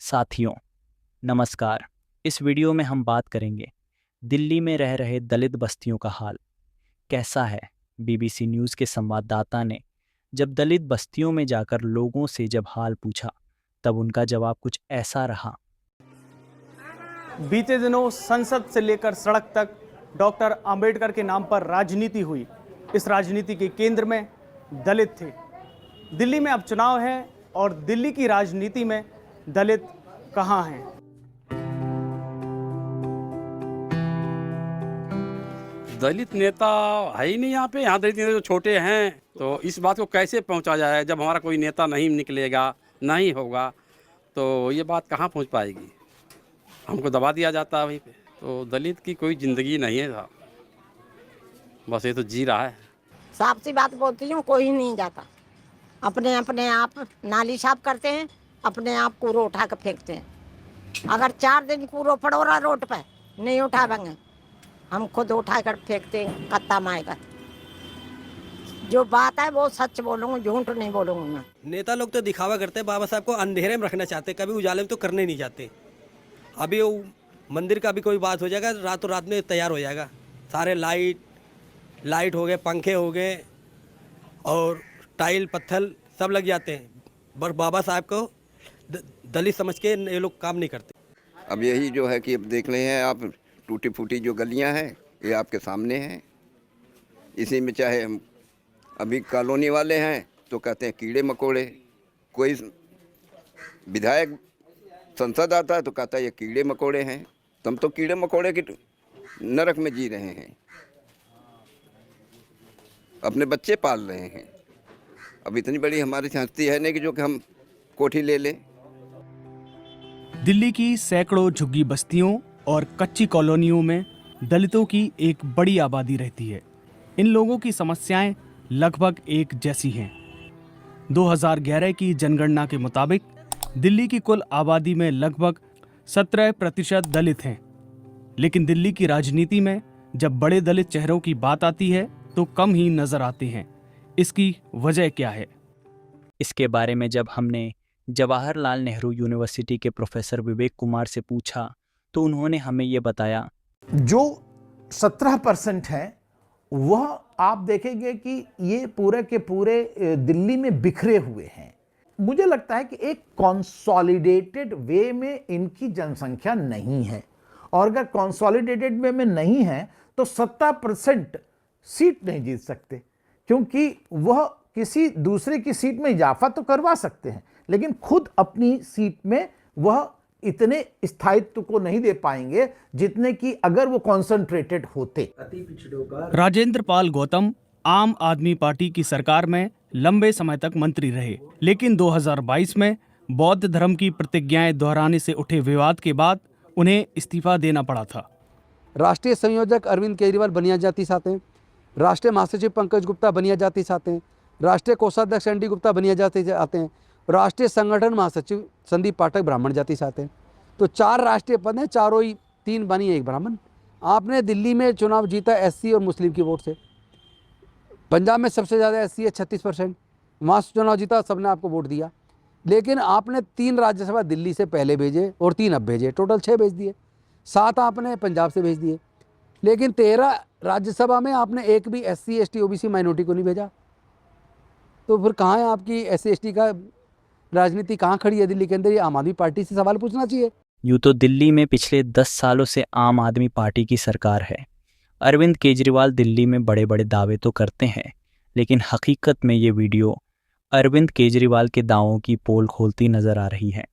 साथियों नमस्कार। इस वीडियो में हम बात करेंगे दिल्ली में रह रहे दलित बस्तियों का हाल कैसा है। बीबीसी न्यूज़ के संवाददाता ने जब दलित बस्तियों में जाकर लोगों से जब हाल पूछा तब उनका जवाब कुछ ऐसा रहा। बीते दिनों संसद से लेकर सड़क तक डॉक्टर अंबेडकर के नाम पर राजनीति हुई। इस राजनीति के केंद्र में दलित थे। दिल्ली में अब चुनाव है और दिल्ली की राजनीति में दलित कहां हैं? दलित नेता है ही नहीं यहाँ पे। यहाँ दलित नेता जो छोटे हैं, तो इस बात को कैसे पहुँचा जाए? जब हमारा कोई नेता नहीं निकलेगा, नहीं होगा, तो ये बात कहाँ पहुँच पाएगी? हमको दबा दिया जाता है वहीं पे। तो दलित की कोई ज़िंदगी नहीं है साहब, बस ये तो जी रहा है। साफ सी बात बोलती हूँ, कोई नहीं जाता। अपने अपने आप नाली साफ करते हैं, अपने आप कूड़ो उठा कर फेंकते हैं। अगर 4 दिन कूड़ो पड़ो रहा रोड पे, नहीं उठावेंगे, हम खुद उठा कर फेंकते हैं कत्ता माएगा। जो बात है वो सच बोलूँगी, झूठ नहीं बोलूँगी मैं। नेता लोग तो दिखावा करते हैं, बाबा साहब को अंधेरे में रखना चाहते, कभी उजाले में तो करने नहीं जाते। अभी वो मंदिर का भी कोई बात हो जाएगा, रातों रात में तैयार हो जाएगा। सारे लाइट हो गए, पंखे हो गए और टाइल पत्थर सब लग जाते हैं। पर बाबा साहब को दलित समझ के ये लोग काम नहीं करते। अब यही जो है कि अब देख रहे हैं आप, टूटी फूटी जो गलियां हैं ये आपके सामने हैं। इसी में चाहे हम अभी कॉलोनी वाले हैं तो कहते हैं कीड़े मकोड़े, कोई विधायक संसद आता है तो कहता है ये कीड़े मकोड़े हैं। तुम तो कीड़े मकोड़े की नरक में जी रहे हैं, अपने बच्चे पाल रहे हैं। अब इतनी बड़ी हमारी हस्ती है नहीं कि जो कि हम कोठी ले लें। दिल्ली की सैकड़ों झुग्गी बस्तियों और कच्ची कॉलोनियों में दलितों की एक बड़ी आबादी रहती है। इन लोगों की समस्याएं लगभग एक जैसी हैं। 2011 की जनगणना के मुताबिक दिल्ली की कुल आबादी में लगभग 17% दलित हैं। लेकिन दिल्ली की राजनीति में जब बड़े दलित चेहरों की बात आती है तो कम ही नजर आते हैं। इसकी वजह क्या है? इसके बारे में जब हमने जवाहरलाल नेहरू यूनिवर्सिटी के प्रोफेसर विवेक कुमार से पूछा तो उन्होंने हमें ये बताया। जो 17% है वह आप देखेंगे कि ये पूरे के पूरे दिल्ली में बिखरे हुए हैं। मुझे लगता है कि एक कंसोलिडेटेड वे में इनकी जनसंख्या नहीं है, और अगर कंसोलिडेटेड वे में नहीं है तो 70% सीट नहीं जीत सकते, क्योंकि वह किसी दूसरे की सीट में इजाफा तो करवा सकते हैं लेकिन खुद अपनी सीट में वह इतने स्थायित्व को नहीं दे पाएंगे जितने कि अगर वो कॉन्सेंट्रेटेड होते। राजेंद्र पाल गौतम आम आदमी पार्टी की सरकार में लंबे समय तक मंत्री रहे, लेकिन 2022 में बौद्ध धर्म की प्रतिज्ञाएं दोहराने से उठे विवाद के बाद उन्हें इस्तीफा देना पड़ा था। राष्ट्रीय संयोजक अरविंद केजरीवाल बनिया जाति से आते हैं, राष्ट्रीय महासचिव पंकज गुप्ता बनिया जाति से आते हैं, राष्ट्रीय कोषाध्यक्ष एनडी गुप्ता बनिया जाति से आते हैं, राष्ट्रीय संगठन महासचिव संदीप पाठक ब्राह्मण जाति से आते हैं। तो 4 राष्ट्रीय पद हैं, चारों ही 3 बनी 1 ब्राह्मण। आपने दिल्ली में चुनाव जीता एससी और मुस्लिम की वोट से। पंजाब में सबसे ज़्यादा एससी है 36%, वहाँ से चुनाव जीता, सबने आपको वोट दिया। लेकिन आपने 3 राज्यसभा दिल्ली से पहले भेजे और 3 अब भेजे, टोटल 6 भेज दिए। 7 आपने पंजाब से भेज दिए, लेकिन 13 राज्यसभा में आपने एक भी एससी एसटी ओबीसी माइनॉरिटी को नहीं भेजा। तो फिर कहाँ है आपकी एससी एसटी का राजनीति, कहाँ खड़ी है दिल्ली के अंदर? ये आम आदमी पार्टी से सवाल पूछना चाहिए। यूँ तो दिल्ली में पिछले 10 सालों से आम आदमी पार्टी की सरकार है। अरविंद केजरीवाल दिल्ली में बड़े बड़े दावे तो करते हैं, लेकिन हकीकत में ये वीडियो अरविंद केजरीवाल के दावों की पोल खोलती नजर आ रही है।